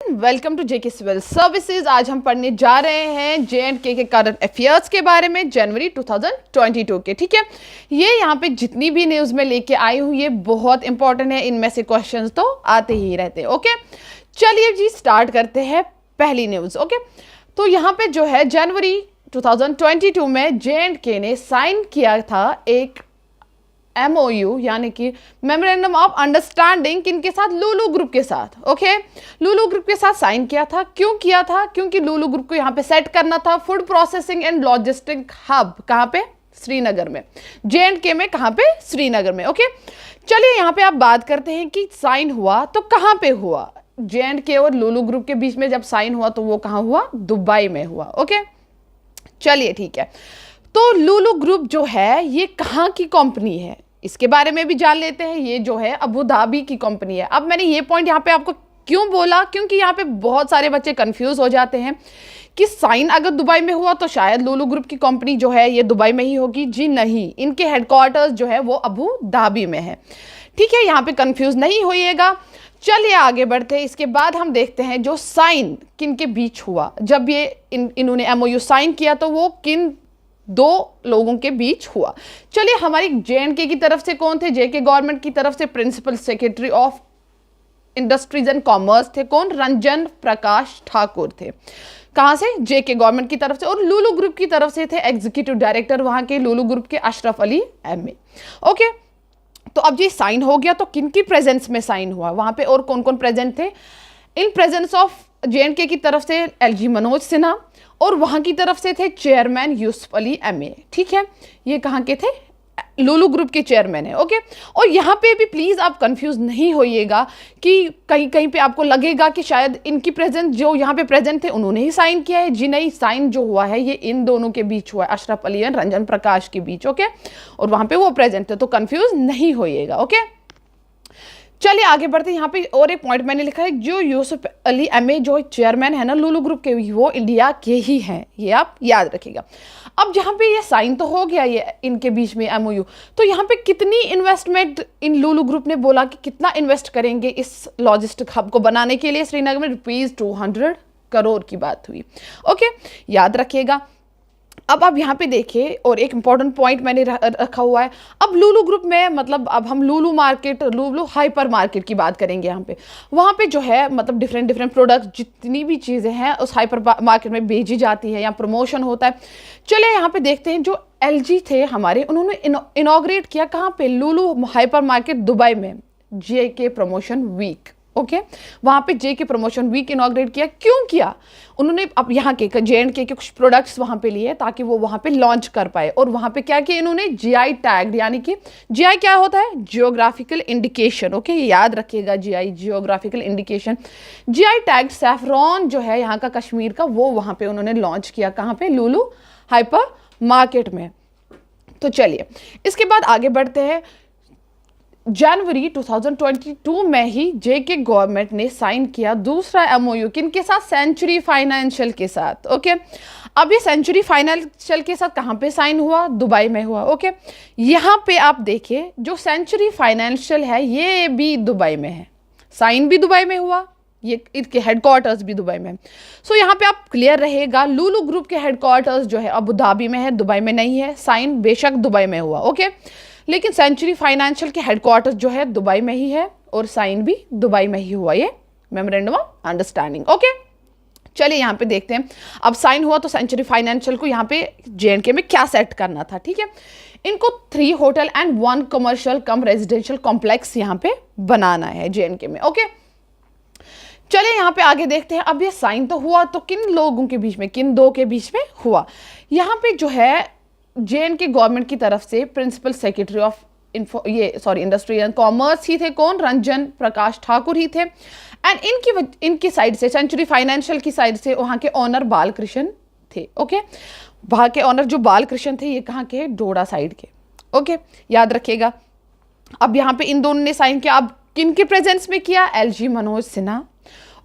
Welcome to JK civil services. आज हम पढ़ने जा रहे हैं जे&के के करंट अफेयर्स के बारे में जनवरी 2022 के। ठीक है, ये यहाँ पे जितनी भी न्यूज़ में लेके आई हूँ ये बहुत इंपॉर्टेंट है, इनमें से क्वेश्चंस तो आते ही रहते हैं। ओके, चलिए जी स्टार्ट करते हैं पहली न्यूज़। ओके, तो यहाँ पे जो है जनवरी 2022 में जे&के ने साइन किया था एक MOU यानी कि मेमोरेंडम ऑफ अंडरस्टैंडिंग किनके साथ, लुलु ग्रुप के साथ। ओके, लुलु ग्रुप के साथ साइन किया था। क्यों किया था? क्योंकि लुलु ग्रुप को यहाँ पे सेट करना था food processing and logistic hub. कहाँ पे? श्रीनगर में। जे&के में कहाँ पे? श्रीनगर में। ओके, चलिए यहाँ पे आप बात करते हैं कि साइन हुआ तो कहाँ पे हुआ। जे&के और लुलु ग्रुप के बीच में जब साइन हुआ तो वो कहाँ हुआ? दुबई में हुआ। ओके, चलिए ठीक है। तो लुलु ग्रुप जो है ये कहाँ की कंपनी है इसके बारे में भी जान लेते हैं। ये जो है अबू धाबी की कंपनी है। अब मैंने ये पॉइंट यहाँ पे आपको क्यों बोला, क्योंकि यहाँ पे बहुत सारे बच्चे कंफ्यूज हो जाते हैं कि साइन अगर दुबई में हुआ तो शायद लुलु ग्रुप की कंपनी जो है ये दुबई में ही होगी। जी नहीं, इनके हेडक्वार्टर्स जो है वो अबू धाबी में है। ठीक है, यहाँ पे कंफ्यूज नहीं होइएगा। चलिए आगे बढ़ते हैं। इसके बाद हम देखते हैं जो साइन किन के बीच हुआ। जब ये इन्होंने MOU साइन किया तो वो किन दो लोगों के बीच हुआ। चलिए, हमारी जे&के की तरफ से कौन थे? जेके गवर्नमेंट की तरफ से principal secretary of industries and commerce थे। कौन? रंजन प्रकाश ठाकुर थे। कहां से? जेके गवर्नमेंट की तरफ से। और लुलु ग्रुप की तरफ से थे एग्जीक्यूटिव डायरेक्टर वहां के लुलु ग्रुप के अशरफ अली MA। ओके, तो अब ये साइन हो गया तो किन की प्रेजेंस में साइन हुआ वहां पे और कौन कौन प्रेजेंट थे? इन प्रेजेंस ऑफ जे&के की तरफ से LG मनोज सिन्हा और वहां की तरफ से थे चेयरमैन यूसुफ अली MA। ठीक है, ये कहां के थे? लुलु ग्रुप के चेयरमैन है। ओके, और यहाँ पे भी प्लीज आप कंफ्यूज नहीं होइएगा कि कहीं कहीं पे आपको लगेगा कि शायद इनकी प्रेजेंस जो यहाँ पे प्रेजेंट थे उन्होंने ही साइन किया है। जी नहीं, साइन जो हुआ है ये इन दोनों के बीच हुआ है, अशरफ अली और रंजन प्रकाश के बीच। ओके, और वहां पे वो प्रेजेंट थे, तो कंफ्यूज नहीं होइएगा। ओके, चलिए आगे बढ़ते हैं। यहाँ पे और एक पॉइंट मैंने लिखा है, जो यूसुफ अली MA जो चेयरमैन है ना लुलु ग्रुप के, वो इंडिया के ही हैं, ये आप याद रखिएगा। अब जहाँ पे ये साइन तो हो गया ये इनके बीच में MOU, तो यहाँ पे कितनी इन्वेस्टमेंट इन लुलु ग्रुप ने बोला कि कितना इन्वेस्ट करेंगे इस लॉजिस्टिक हब को बनाने के लिए श्रीनगर में? ₹200 करोड़ की बात हुई। ओके, याद रखिएगा। अब आप यहाँ पे देखिए और एक इंपॉर्टेंट पॉइंट मैंने रखा हुआ है। अब लुलु ग्रुप में मतलब अब हम लुलु मार्केट, लुलु हाइपर मार्केट की बात करेंगे। यहाँ पे वहाँ पे जो है मतलब डिफरेंट प्रोडक्ट जितनी भी चीज़ें हैं उस हाइपर मार्केट में भेजी जाती है या प्रमोशन होता है। चलिए यहाँ पे देखते हैं, जो LG थे हमारे, उन्होंने इनॉग्रेट किया कहाँ पे? लुलु हाइपर मार्केट दुबई में, JK प्रमोशन वीक। ओके, वहां पे JK प्रमोशन वीक इनॉग्रेट किया। क्यों किया? उन्होंने अब यहाँ के जे&के के कुछ प्रोडक्ट्स वहां पे लिए ताकि वो वहां पे लॉन्च कर पाए। और वहां पे क्या किया इन्होंने? GI टैग, यानी कि GI क्या होता है? Geographical indication. ओके, याद रखिएगा, GI geographical indication. GI tag saffron जो है यहाँ का कश्मीर का, वो वहां पे उन्होंने लॉन्च किया। कहाँ पे? लुलु हाइपर मार्केट में। तो चलिए इसके बाद आगे बढ़ते हैं। जनवरी 2022 में ही JK गवर्नमेंट ने साइन किया दूसरा MOU किनके साथ? सेंचुरी फाइनेंशियल के साथ। ओके, अब ये सेंचुरी फाइनेंशियल के साथ कहाँ पे साइन हुआ? दुबई में हुआ। ओके, यहाँ पे आप देखिए जो सेंचुरी फाइनेंशियल है ये भी दुबई में है, साइन भी दुबई में हुआ, ये इसके हेडक्वार्टर्स भी दुबई में। सो यहाँ पे आप क्लियर रहेगा, लुलु ग्रुप के हेडक्वार्टर्स जो है अबू धाबी में है, दुबई में नहीं है। साइन बेशक दुबई में हुआ। ओके, लेकिन सेंचुरी फाइनेंशियल के हेडक्वार्टर्स जो है दुबई में ही है और साइन भी दुबई में ही हुआ, ये मेमोरेंडम ऑफ अंडरस्टैंडिंग। ओके, चलिए यहाँ पे देखते हैं। अब साइन हुआ तो सेंचुरी फाइनेंशियल को यहाँ पे जे&के में क्या सेट करना था? ठीक है, इनको 3 hotel and 1 commercial come residential complex यहाँ पे बनाना है जे&के में। ओके, चलिए यहाँ पे आगे देखते हैं। अब ये साइन तो हुआ तो किन लोगों के बीच में, किन दो के बीच में हुआ? यहाँ पे जो है जे&के गवर्नमेंट की तरफ से principal secretary of industry and commerce ही थे। कौन? रंजन प्रकाश ठाकुर ही थे। एंड इनकी साइड से, सेंचुरी फाइनेंशियल की साइड से, वहाँ के ऑनर बालकृष्ण थे। ओके, वहाँ के ऑनर जो बालकृष्ण थे ये कहाँ के? डोडा साइड के। ओके, याद रखिएगा। अब यहाँ पे इन दोनों ने साइन किया। अब किन के प्रेजेंस में किया? LG मनोज सिन्हा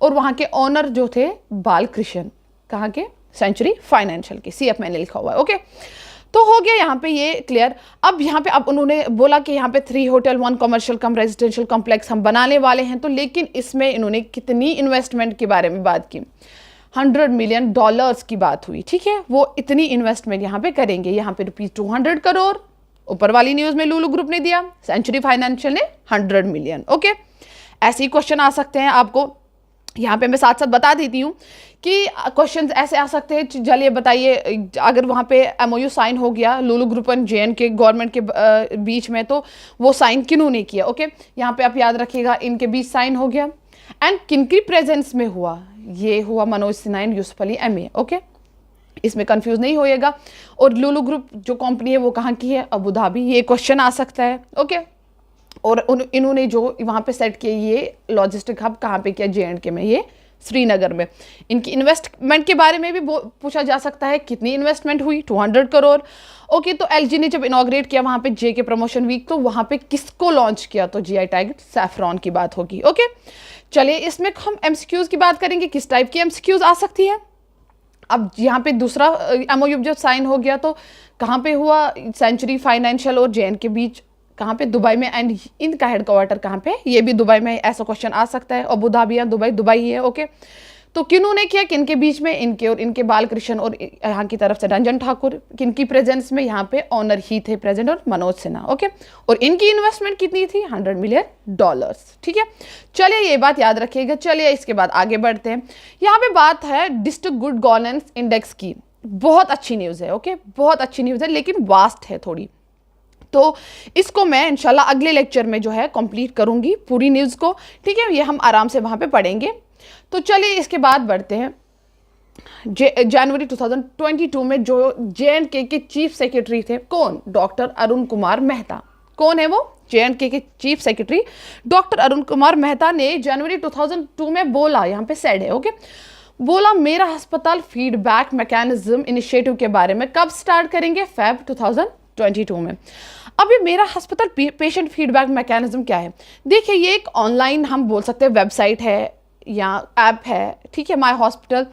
और वहाँ के ऑनर जो थे बालकृष्ण, कहाँ के? सेंचुरी फाइनेंशियल के। CF मैंने लिखा हुआ है। ओके, तो हो गया यहाँ पे ये क्लियर। अब यहाँ पे अब उन्होंने बोला कि यहाँ पे 3 होटल 1 कमर्शियल कम रेजिडेंशियल कॉम्प्लेक्स हम बनाने वाले हैं। तो लेकिन इसमें इन्होंने कितनी इन्वेस्टमेंट के बारे में बात की, $100 मिलियन की बात हुई, ठीक है। वो इतनी इन्वेस्टमेंट यहाँ पे करेंगे, यहाँ पे ₹200 करोड़ ऊपर वाली न्यूज में लुलु ग्रुप ने दिया, सेंचुरी फाइनेंशियल ने 100 मिलियन। ओके, ऐसे ही क्वेश्चन आ सकते हैं आपको। यहाँ पे मैं साथ साथ बता देती हूँ कि क्वेश्चंस ऐसे आ सकते हैं, चलिए बताइए, अगर वहाँ पे MOU साइन हो गया लुलु ग्रुप एंड JNK गवर्नमेंट के बीच में, तो वो साइन किन्हों ने किया। ओके, यहाँ पे आप याद रखिएगा इनके बीच साइन हो गया, एंड किनकी प्रेजेंस में हुआ, ये हुआ Manoj Sinha and Yusuf Ali MA। Okay, इसमें कंफ्यूज नहीं होइएगा। और लुलु ग्रुप जो कंपनी है वो कहाँ की है, अबू धाबी, ये क्वेश्चन आ सकता है। ओके, और इन्होंने जो वहाँ पे सेट किया ये लॉजिस्टिक हब कहाँ पे किया, JNK में, ये श्रीनगर में। इनकी इन्वेस्टमेंट के बारे में भी पूछा जा सकता है, कितनी इन्वेस्टमेंट हुई, 200 करोड़। ओके, तो LG ने जब इनॉग्रेट किया वहाँ पे JK प्रमोशन वीक, तो वहाँ पे किसको लॉन्च किया, तो GI टैग सैफरॉन की बात होगी। ओके, चलिए इसमें हम MCQs की बात करेंगे, किस टाइप की MCQs आ सकती है। अब यहाँ पे दूसरा MOU जब साइन हो गया तो कहाँ पे हुआ, सेंचुरी फाइनेंशियल और JNK के बीच, कहाँ पे, दुबई में, एंड इनका हेडक्वार्टर कहाँ पे, ये भी दुबई में। ऐसा क्वेश्चन आ सकता है। अबू धाबी या दुबई ही है। ओके, तो किन्होंने किया, किनके बीच में, इनके और इनके बालकृष्ण और यहाँ की तरफ से रंजन ठाकुर, किनकी प्रेजेंस में, यहाँ पे ऑनर ही थे प्रेजेंट और मनोज सिन्हा। ओके, और इनकी इन्वेस्टमेंट कितनी थी, $100 मिलियन। ठीक है, चलिए ये बात याद रखिएगा। चलिए इसके बाद आगे बढ़ते हैं। यहाँ पे बात है डिस्ट्रिक्ट गुड गवर्नेंस इंडेक्स की। बहुत अच्छी न्यूज़ है। ओके, बहुत अच्छी न्यूज़ है, लेकिन वास्ट है थोड़ी, तो इसको मैं इंशाल्लाह अगले लेक्चर में जो है कंप्लीट करूंगी पूरी न्यूज़ को। ठीक है, ये हम आराम से वहाँ पे पढ़ेंगे। तो चलिए इसके बाद बढ़ते हैं। जनवरी 2022 में जो JNK के चीफ सेक्रेटरी थे, कौन, डॉक्टर अरुण कुमार मेहता। कौन है वो, JNK के chief secretary doctor Arun Kumar Mehta ने जनवरी 2002 में बोला, यहाँ पे सेड है। ओके, बोला मेरा अस्पताल फीडबैक मैकेनिज्म इनिशिएटिव के बारे में कब स्टार्ट करेंगे, Feb 2022 में। अब ये मेरा अस्पताल पेशेंट फीडबैक मैकेनिज्म क्या है, देखिए ये एक ऑनलाइन हम बोल सकते हैं वेबसाइट है या ऐप है। ठीक है, माय हॉस्पिटल।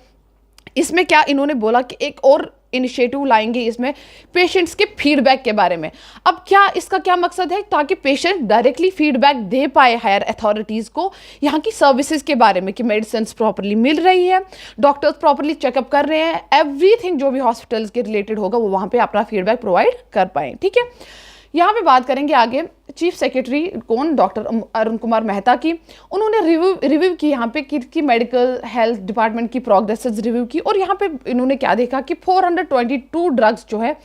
इसमें क्या इन्होंने बोला कि एक और इनिशिएटिव लाएंगे इसमें पेशेंट्स के फीडबैक के बारे में। अब क्या इसका क्या मकसद है, ताकि पेशेंट डायरेक्टली फीडबैक दे पाए हायर अथॉरिटीज़ को यहाँ की सर्विसेज के बारे में, कि मेडिसिन प्रॉपरली मिल रही है, डॉक्टर्स प्रॉपरली चेकअप कर रहे हैं, एवरीथिंग जो भी हॉस्पिटल्स के रिलेटेड होगा वो वहाँ पे अपना फीडबैक प्रोवाइड कर पाएँ। ठीक है, यहाँ पे बात करेंगे आगे चीफ सेक्रेटरी कौन, डॉक्टर अरुण कुमार मेहता की। उन्होंने रिव्यू की यहाँ पे कि मेडिकल हेल्थ डिपार्टमेंट की प्रोग्रेसेस रिव्यू की, और यहाँ पे इन्होंने क्या देखा कि 422 ड्रग्स जो है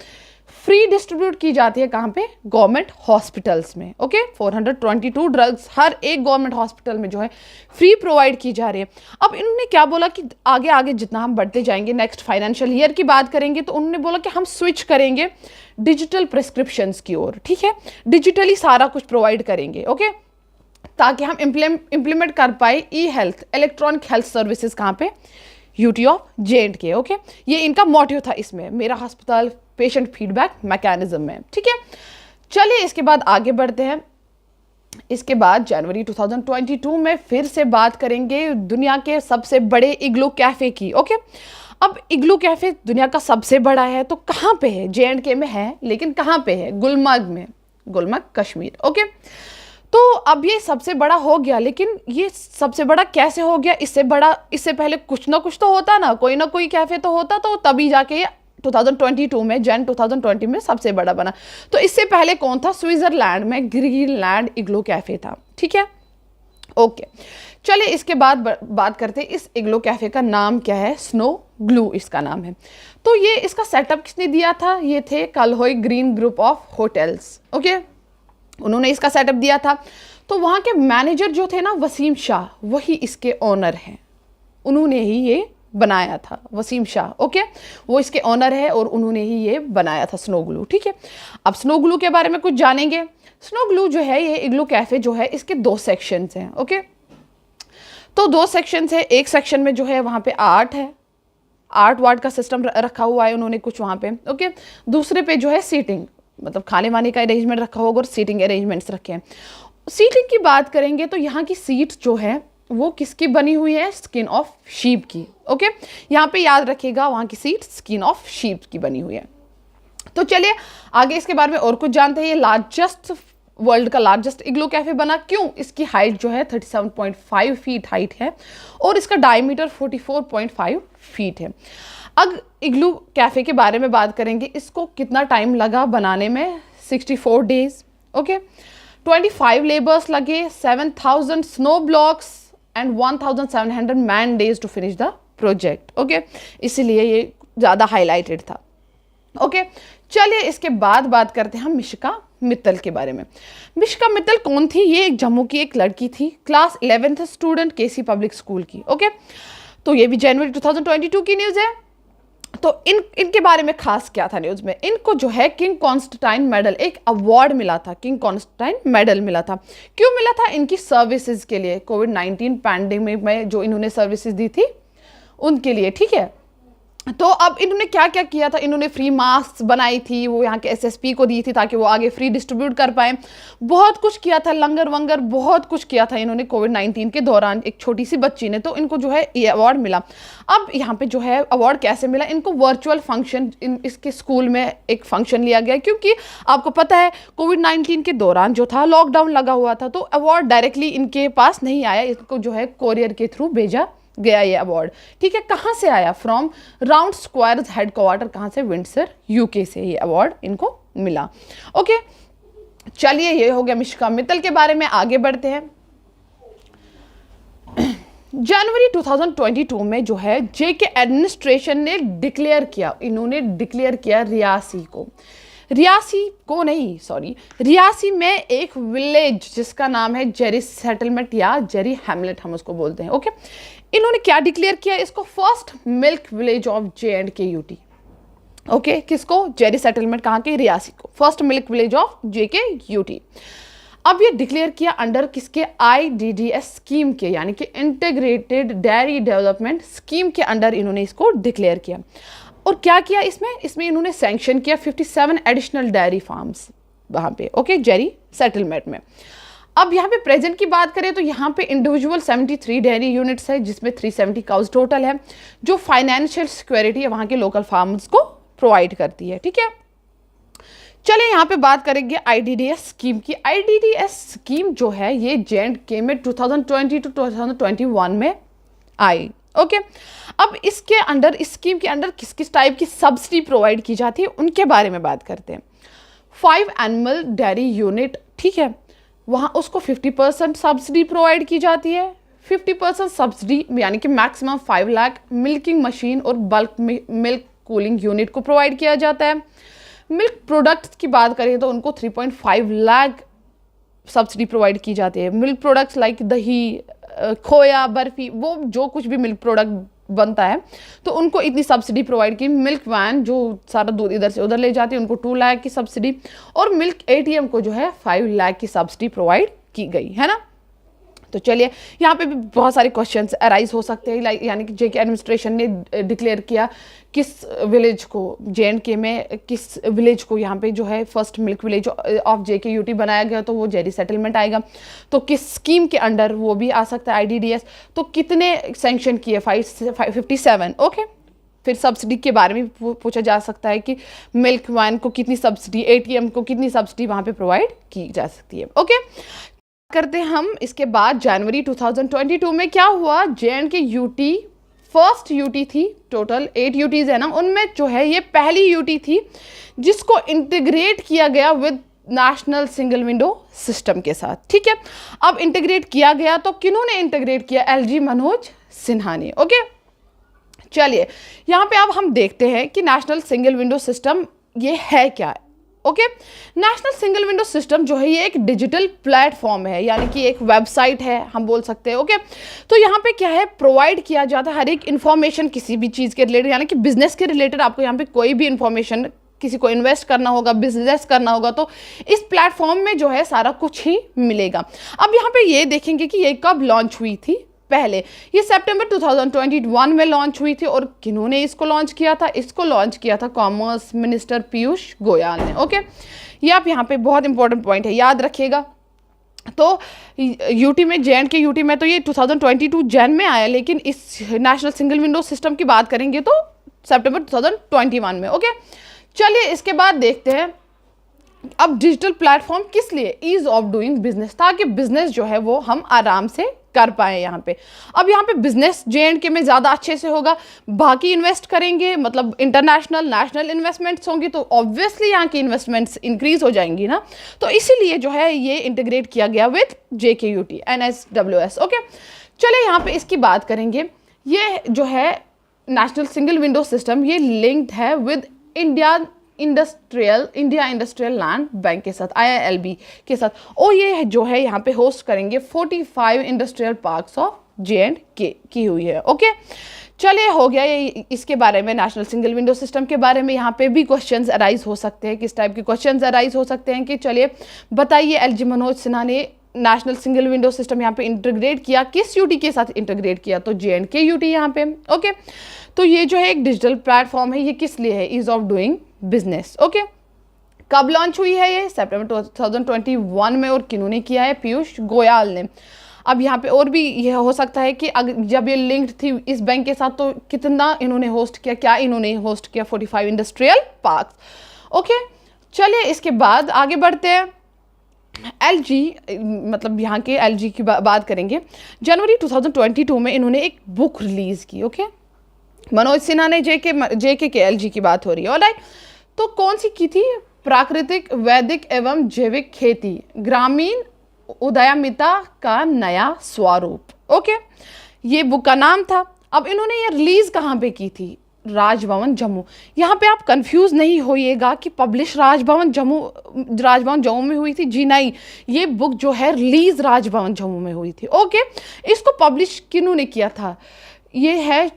फ्री डिस्ट्रीब्यूट की जाती है, कहाँ पे, गवर्नमेंट हॉस्पिटल्स में। ओके, 422 ड्रग्स हर एक गवर्नमेंट हॉस्पिटल में जो है फ्री प्रोवाइड की जा रही है। अब इन्होंने क्या बोला कि आगे आगे जितना हम बढ़ते जाएंगे, नेक्स्ट फाइनेंशियल ईयर की बात करेंगे, तो उन्होंने बोला कि हम स्विच करेंगे डिजिटल प्रिस्क्रिप्शंस की ओर। ठीक है, डिजिटली सारा कुछ प्रोवाइड करेंगे। ओके, ताकि हम इम्प्लीमेंट कर पाए ई-हेल्थ, इलेक्ट्रॉनिक हेल्थ सर्विसेज, कहाँ पे, UT ऑफ JNK। ओके, ये इनका मोटिव था इसमें, मेरा अस्पताल पेशेंट फीडबैक मैकेनिज्म में। ठीक है, चलिए इसके बाद आगे बढ़ते हैं। इसके बाद जनवरी 2022 में फिर से बात करेंगे दुनिया के सबसे बड़े इग्लू कैफे की। ओके, अब इग्लू कैफे दुनिया का सबसे बड़ा है, तो कहाँ पे है, JNK में है, लेकिन कहाँ पे है, गुलमर्ग में, गुलमर्ग कश्मीर। ओके, तो अब ये सबसे बड़ा हो गया, लेकिन ये सबसे बड़ा कैसे हो गया, इससे बड़ा, इससे पहले कुछ ना कुछ तो होता ना कोई कैफे तो होता, तो तभी जाके 2022 में जन 2020 में सबसे बड़ा बना। तो इससे पहले कौन था, स्विट्जरलैंड में ग्रीनलैंड इग्लू कैफे था। ठीक है, ओके, चलिए इसके बाद बात करते हैं इस इग्लू कैफे का नाम क्या है, स्नो ग्लू इसका नाम है। तो ये इसका सेटअप किसने दिया था, ये थे Kalhoi green group of hotels. Okay, उन्होंने इसका सेटअप दिया था। तो वहाँ के मैनेजर जो थे ना, वसीम शाह, वही इसके ओनर हैं, उन्होंने ही ये बनाया था, वसीम शाह। ओके, वो इसके ओनर है और उन्होंने ही ये बनाया था स्नो ग्लू। ठीक है, अब स्नो ग्लू के बारे में कुछ जानेंगे। स्नो ग्लू जो है, ये इग्लू कैफे जो है, इसके 2 सेक्शंस हैं। ओके, तो 2 सेक्शंस है, एक सेक्शन में जो है वहाँ पे आर्ट है, आर्ट वार्ट का सिस्टम रखा हुआ है उन्होंने कुछ वहाँ पे। ओके, दूसरे पे जो है सीटिंग, मतलब खाने वाने का अरेंजमेंट रखा होगा और सीटिंग अरेंजमेंट्स रखे हैं। सीटिंग की बात करेंगे तो यहाँ की सीट जो है वो किसकी बनी हुई है, स्किन ऑफ शीप की। ओके, यहाँ पे याद रखिएगा, वहाँ की सीट स्किन ऑफ शीप की बनी हुई है। तो चलिए आगे इसके बारे में और कुछ जानते हैं। ये वर्ल्ड का लार्जेस्ट इग्लू कैफे बना क्यों? इसकी हाइट जो है 37.5 फीट हाइट है और इसका डायमीटर 44.5 फीट है। अब इग्लू कैफे के बारे में बात करेंगे। इसको कितना टाइम लगा बनाने में? 64 डेज। ओके, 25 लेबर्स लगे, 7000 snow blocks and 1700 man days to finish the project. Okay, इसलिए ये ज़्यादा हाईलाइटेड था। ओके, चलिए इसके बाद बात करते हैं हम मिशिका मित्तल के बारे में। मिशिका मित्तल कौन थी? ये एक जम्मू की एक लड़की थी, क्लास 11th स्टूडेंट, केसी पब्लिक स्कूल की। ओके, तो ये भी जनवरी 2022 की न्यूज़ है। तो इनके बारे में खास क्या था न्यूज़ में? इनको जो है किंग कॉन्स्टेंटाइन मेडल, एक अवार्ड मिला था, किंग कॉन्स्टेंटाइन मेडल मिला था। क्यों मिला था? इनकी सर्विसेज के लिए, कोविड-19 पैंडेमिक में जो इन्होंने सर्विसेज दी थी उनके लिए। ठीक है, तो अब इन्होंने क्या क्या किया था? इन्होंने फ्री मास्क बनाई थी, वो यहाँ के एसएसपी को दी थी ताकि वो आगे फ्री डिस्ट्रीब्यूट कर पाए। बहुत कुछ किया था, लंगर वंगर बहुत कुछ किया था इन्होंने कोविड-19 के दौरान, एक छोटी सी बच्ची ने। तो इनको जो है ये अवार्ड मिला। अब यहाँ पे जो है अवार्ड कैसे मिला? इनको वर्चुअल फंक्शन, इसके स्कूल में एक फंक्शन लिया गया, क्योंकि आपको पता है कोविड-19 के दौरान जो था लॉकडाउन लगा हुआ था, तो अवार्ड डायरेक्टली इनके पास नहीं आया, इसको जो है कोरियर के थ्रू भेजा गया ये अवार्ड। ठीक है, कहाँ से आया? फ्रॉम राउंड स्क्वायर्स हेडक्वार्टर, कहाँ से? विंडसर, यूके से ये अवार्ड इनको मिला। ओके, चलिए ये हो गया मिशिका मित्तल के बारे में। आगे बढ़ते हैं। जनवरी 2022 में जो है जेके एडमिनिस्ट्रेशन ने डिक्लेयर किया, इन्होंने डिक्लेयर किया रियासी में एक विलेज जिसका नाम है जेरी सेटलमेंट या जेरी हैमलेट हम उसको बोलते हैं। ओके, इन्होंने क्या डिक्लेयर किया? इसको first milk village of JNK UT। Okay, किसको? जेरी सेटलमेंट, कहाँ के? रियासी को, first milk village of JK UT। अब ये डिक्लेयर किया अंडर किसके? IDDS स्कीम के, यानी कि इंटीग्रेटेड डेयरी डेवलपमेंट स्कीम के अंडर इन्होंने इसको डिक्लेयर किया। और क्या किया इसमें इन्होंने सैंक्शन किया 57 एडिशनल डेयरी फार्म्स वहाँ पे। ओके, जेरी सेटलमेंट में। अब यहाँ पे प्रेजेंट की बात करें तो यहाँ पे इंडिविजुअल 73 डेयरी यूनिट्स है, जिसमें 370 काउज टोटल है, जो फाइनेंशियल सिक्योरिटी है वहाँ के लोकल फार्मर्स को प्रोवाइड करती है। ठीक है, चलिए यहाँ पे बात करेंगे IDDS स्कीम की। IDDS स्कीम जो है ये JNK में 2020 to 2021 में आई। ओके, अब इसके अंडर, इस स्कीम के अंडर किस किस टाइप की सब्सिडी प्रोवाइड की जाती है उनके बारे में बात करते हैं। 5 एनिमल डेयरी यूनिट, ठीक है, वहाँ उसको 50% सब्सिडी प्रोवाइड की जाती है। 50% सब्सिडी यानी कि मैक्सिमम 5 लाख मिल्किंग मशीन और बल्क मिल्क कूलिंग यूनिट को प्रोवाइड किया जाता है। मिल्क प्रोडक्ट्स की बात करें तो उनको 3.5 लाख सब्सिडी प्रोवाइड की जाती है। मिल्क प्रोडक्ट्स लाइक दही, खोया, बर्फी, वो जो कुछ भी मिल्क प्रोडक्ट बनता है तो उनको इतनी सब्सिडी प्रोवाइड की। मिल्क वैन जो सारा दूध इधर से उधर ले जाती है उनको 2 लाख की सब्सिडी, और मिल्क ATM को जो है 5 लाख की सब्सिडी प्रोवाइड की गई है ना। तो चलिए यहाँ पे भी बहुत सारे क्वेश्चंस अराइज हो सकते हैं, यानी कि JK एडमिनिस्ट्रेशन ने डिक्लेयर किया किस विलेज को, JNK में किस विलेज को यहाँ पे जो है first milk village of JK UT बनाया गया, तो वो जेरी सेटलमेंट आएगा। तो किस स्कीम के अंडर वो भी आ सकता है IDDS। तो कितने सैंक्शन किए? 57। ओके, फिर सब्सिडी के बारे में पूछा जा सकता है कि मिल्क वैन को कितनी सब्सिडी, ATM को कितनी सब्सिडी वहाँ पे प्रोवाइड की जा सकती है। ओके, करते हैं हम इसके बाद जनवरी 2022 में क्या हुआ। JNK UT फर्स्ट UT थी, टोटल 8 UTs है ना, उनमें जो है ये पहली UT थी जिसको इंटीग्रेट किया गया with national single window system के साथ। ठीक है, अब इंटीग्रेट किया गया तो किन्होंने इंटीग्रेट किया? LG मनोज सिन्हा ने। ओके, चलिए यहाँ पे अब हम देखते हैं कि नेशनल सिंगल विंडो सिस्टम ये है क्या। Okay, national single window system जो है ये एक डिजिटल प्लेटफॉर्म है, यानी कि एक वेबसाइट है हम बोल सकते हैं। ओके, तो यहाँ पे क्या है, प्रोवाइड किया जाता है हर एक इन्फॉर्मेशन किसी भी चीज़ के रिलेटेड, यानी कि बिजनेस के रिलेटेड आपको यहाँ पे कोई भी इन्फॉर्मेशन, किसी को इन्वेस्ट करना होगा, बिजनेस करना होगा, तो इस प्लेटफॉर्म में जो है सारा कुछ ही मिलेगा। अब यहाँ पे ये देखेंगे कि ये कब लॉन्च हुई थी। पहले ये सितंबर 2021 में लॉन्च हुई थी, और किन्होंने इसको लॉन्च किया था? इसको लॉन्च किया था कॉमर्स मिनिस्टर पीयूष गोयल ने। ओके, ये आप यहाँ पे बहुत इंपॉर्टेंट पॉइंट है, याद रखिएगा। तो UT में, JNK UT में तो ये 2022 जन में आया, लेकिन इस नेशनल सिंगल विंडो सिस्टम की बात करेंगे तो सितंबर 2021 में। ओके, चलिए इसके बाद देखते हैं अब डिजिटल प्लेटफॉर्म किस लिए, ईज ऑफ डूइंग बिजनेस, ताकि बिजनेस जो है वो हम आराम से कर पाए यहाँ पे। अब यहाँ पे बिजनेस JNK में ज़्यादा अच्छे से होगा, बाकी इन्वेस्ट करेंगे, मतलब इंटरनेशनल नेशनल इन्वेस्टमेंट्स होंगी तो ऑब्वियसली यहाँ की इन्वेस्टमेंट्स इंक्रीज हो जाएंगी ना, तो इसीलिए जो है ये इंटीग्रेट किया गया विद JKUT NSWS। ओके, चलिए यहाँ पे इसकी बात करेंगे। ये जो है नेशनल सिंगल विंडो सिस्टम, ये लिंक्ड है with India industrial land bank के साथ, IILB के साथ, और ये जो है यहाँ पे होस्ट करेंगे 45 इंडस्ट्रियल पार्क्स ऑफ JNK की हुई है। ओके, चलिए हो गया ये इसके बारे में, नेशनल सिंगल विंडो सिस्टम के बारे में। यहाँ पे भी क्वेश्चंस अराइज हो सकते हैं, किस टाइप के क्वेश्चंस अराइज हो सकते हैं कि चलिए बताइए LG मनोज सिन्हा ने नेशनल सिंगल विंडो सिस्टम यहाँ पे इंटीग्रेट किया, किस यूटी के साथ इंटीग्रेट किया, तो JNKUT यहाँ पे। ओके, तो ये जो है एक डिजिटल प्लेटफॉर्म है, ये किस लिए है, ease of doing business. Okay, कब लॉन्च हुई है ये, सितंबर 2021 में, और किन्होंने किया है, पीयूष गोयल ने। अब यहाँ पे और भी यह हो सकता है कि जब ये लिंक्ड थी इस बैंक के साथ तो कितना इन्होंने होस्ट किया, क्या इन्होंने होस्ट किया 45 इंडस्ट्रियल पार्क्स। ओके, चलिए इसके बाद आगे बढ़ते हैं। LG, मतलब यहाँ के LG की बात करेंगे। जनवरी 2022 में इन्होंने एक बुक रिलीज की। ओके, मनोज सिन्हा ने JK के LG की बात हो रही है। ऑलराइट, तो कौन सी की थी, प्राकृतिक वैदिक एवं जैविक खेती, ग्रामीण उद्यमिता का नया स्वरूप। ओके, ये बुक का नाम था। अब इन्होंने ये रिलीज कहाँ पे की थी, राजभवन जम्मू। यहाँ पे आप कंफ्यूज नहीं होइएगा कि पब्लिश राजभवन जम्मू में हुई थी, जी नहीं, ये बुक जो है रिलीज राजभवन जम्मू में हुई थी। ओके, इसको पब्लिश किन्होंने किया था, ये है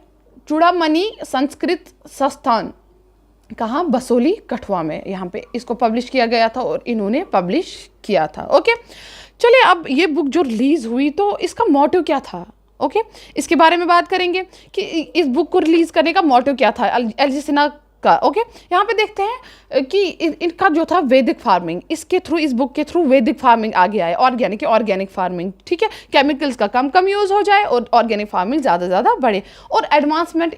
चूड़ामणि संस्कृत संस्थान, कहाँ, बसोली कठुआ में, यहाँ पे इसको पब्लिश किया गया था और इन्होंने पब्लिश किया था। ओके, चलिए अब ये बुक जो रिलीज हुई तो इसका मोटिव क्या था। ओके, इसके बारे में बात करेंगे कि इस बुक को रिलीज करने का मोटिव क्या था LG सिन्हा का। ओके, यहाँ पे देखते हैं कि इनका जो था वैदिक फार्मिंग, इसके थ्रू, इस बुक के थ्रू वैदिक फार्मिंग आगे आए, ऑर्गेनिक फार्मिंग, ठीक है, केमिकल्स का कम यूज़ हो जाए और ऑर्गेनिक फार्मिंग ज़्यादा बढ़े, और advancement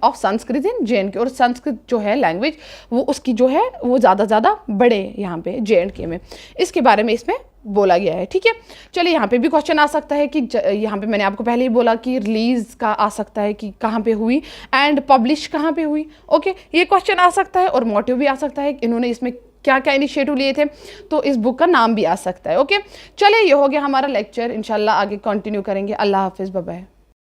of Sanskrit in JNK, और संस्कृत जो है लैंग्वेज वो उसकी जो है वो ज़्यादा बढ़े यहाँ पे JNK में, इसके बारे में इसमें बोला गया है। ठीक है, चलिए यहाँ पे भी क्वेश्चन आ सकता है कि यहाँ पे मैंने आपको पहले ही बोला कि रिलीज का आ सकता है कि कहाँ पे हुई एंड पब्लिश कहाँ पे हुई। ओके, ये क्वेश्चन आ सकता है, और मोटिव भी आ सकता है कि इन्होंने इसमें क्या क्या इनिशिएटिव लिए थे, तो इस बुक का नाम भी आ सकता है। ओके, चलिए ये हो गया हमारा लेक्चर, इंशाल्लाह आगे कंटिन्यू करेंगे। अल्लाह हाफिज़, बाय बाय।